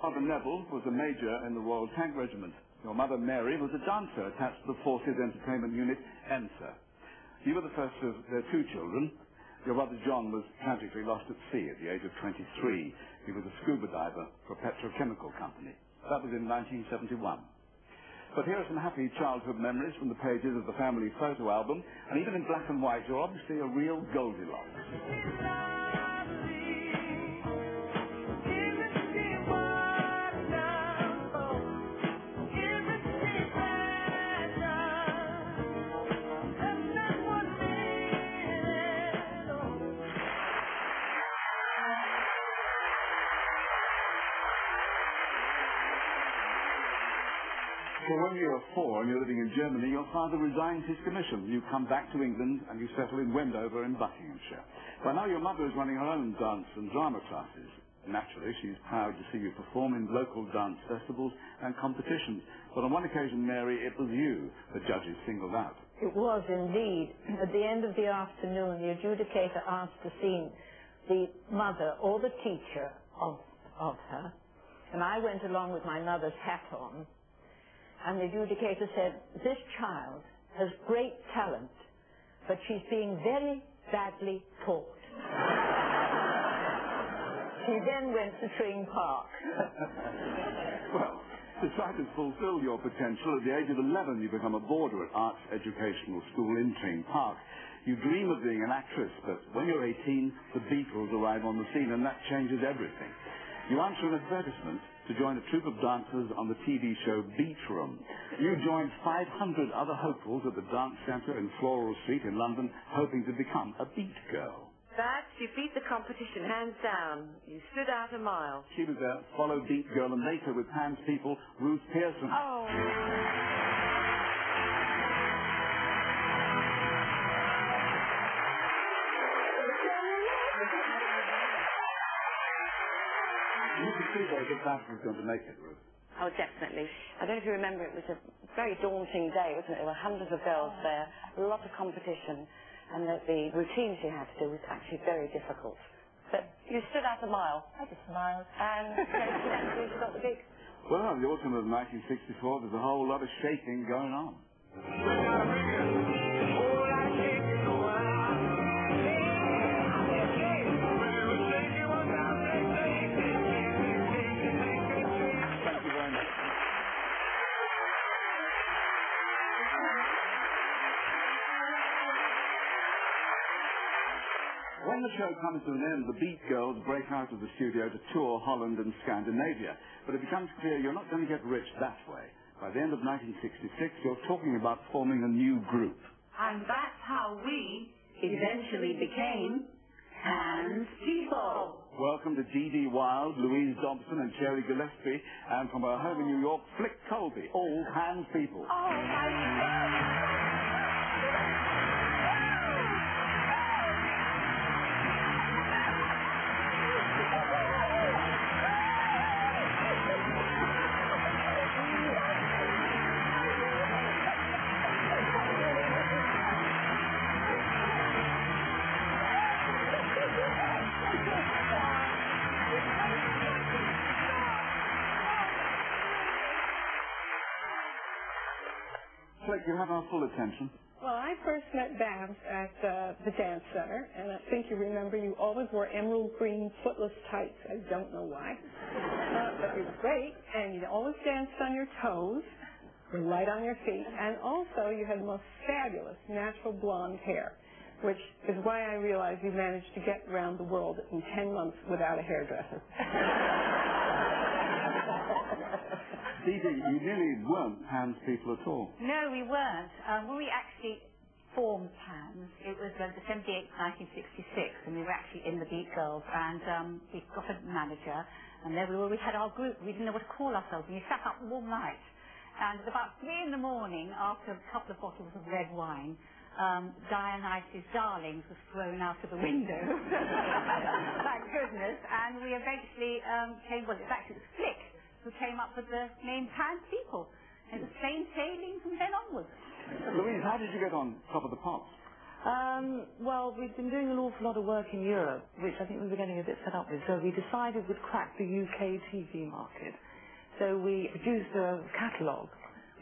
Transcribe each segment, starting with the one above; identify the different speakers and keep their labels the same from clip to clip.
Speaker 1: father, Neville, was a major in the Royal Tank Regiment. Your mother, Mary, was a dancer attached to the Forces Entertainment Unit, ENSA. You were the first of their two children. Your brother, John, was tragically lost at sea at the age of 23. He was a scuba diver for a petrochemical company. That was in 1971. But here are some happy childhood memories from the pages of the family photo album, and even in black and white, you're obviously a real Goldilocks. So when you were 4 and you're living in Germany, your father resigns his commission. You come back to England and you settle in Wendover in Buckinghamshire. By now your mother is running her own dance and drama classes. Naturally, she's proud to see you perform in local dance festivals and competitions. But on one occasion, Mary, it was you the judges singled out.
Speaker 2: It was indeed. At the end of the afternoon, the adjudicator asked to see the mother or the teacher of her. And I went along with my mother's hat on. And the adjudicator said, this child has great talent, but she's being very badly taught. She then went to Tring Park.
Speaker 1: Well, to try to fulfill your potential, at the age of 11 you become a boarder at Arts Educational School in Tring Park. You dream of being an actress, but when you're 18, the Beatles arrive on the scene, and that changes everything. You answer an advertisement to join a troupe of dancers on the TV show Beat Room. You joined 500 other hopefuls at the Dance Centre in Floral Street in London, hoping to become a beat girl.
Speaker 3: Babs, you beat the competition hands down. You stood out a mile.
Speaker 1: She was a fellow beat girl, and later with Pan's people, Ruth Pearson.
Speaker 3: Oh.
Speaker 1: You could see though that Babs was going to make it, Ruth.
Speaker 3: Oh, definitely. I don't know if you remember, it was a very daunting day, wasn't it? There were hundreds of girls there, a lot of competition, and the routines you had to do was actually very difficult. But you stood out a mile. I just smiled. And you got the gig.
Speaker 1: Well, in the autumn of 1964, there's a whole lot of shaking going on. When the show comes to an end, the Beat Girls break out of the studio to tour Holland and Scandinavia. But it becomes clear you're not going to get rich that way. By the end of 1966, you're talking about forming a new group.
Speaker 4: And that's how we eventually became Hans People.
Speaker 1: Welcome to Dee Wilde, Louise Dobson and Cherry Gillespie, and from our home in New York, Flick Colby, all Hans People.
Speaker 3: Oh, my God!
Speaker 1: Flick, you have our full attention.
Speaker 5: Well, I first met Babs at the Dance Center, and I think you remember you always wore emerald green footless tights. I don't know why. But you were great, and you always danced on your toes, were light on your feet, and also you had the most fabulous natural blonde hair, which is why I realized you managed to get around the world in 10 months without a hairdresser.
Speaker 1: Dee, you really weren't Hans People at all.
Speaker 4: No, we weren't. When we actually formed Hans, it was December 8th, 1966, and we were actually in the Beat Girls, and we got a manager, and there we were. We had our group. We didn't know what to call ourselves, and we sat up all night. And at about 3 in the morning, after a couple of bottles of red wine, Dionysus Darlings was thrown out of the window. Thank goodness. And we eventually came, well, it's actually Flick who came up with the name Hans People. And it was plain sailing from then onwards.
Speaker 1: Louise, how did you get on Top of the Pops?
Speaker 6: Well, we've been doing an awful lot of work in Europe, which I think we were getting a bit fed up with, so we decided we'd crack the UK TV market. So we produced a catalogue,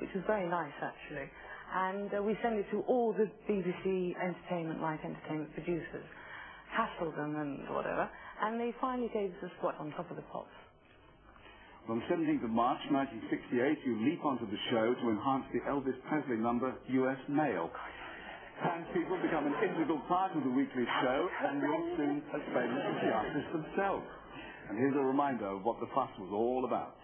Speaker 6: which was very nice, actually, and we sent it to all the BBC light entertainment producers, hassled them and whatever, and they finally gave us a spot on Top of the Pops.
Speaker 1: On the 17th of March 1968, you leap onto the show to enhance the Elvis Presley number, US Mail. Trans people become an integral part of the weekly show, and you're soon as famous as the artists themselves. And here's a reminder of what the fuss was all about.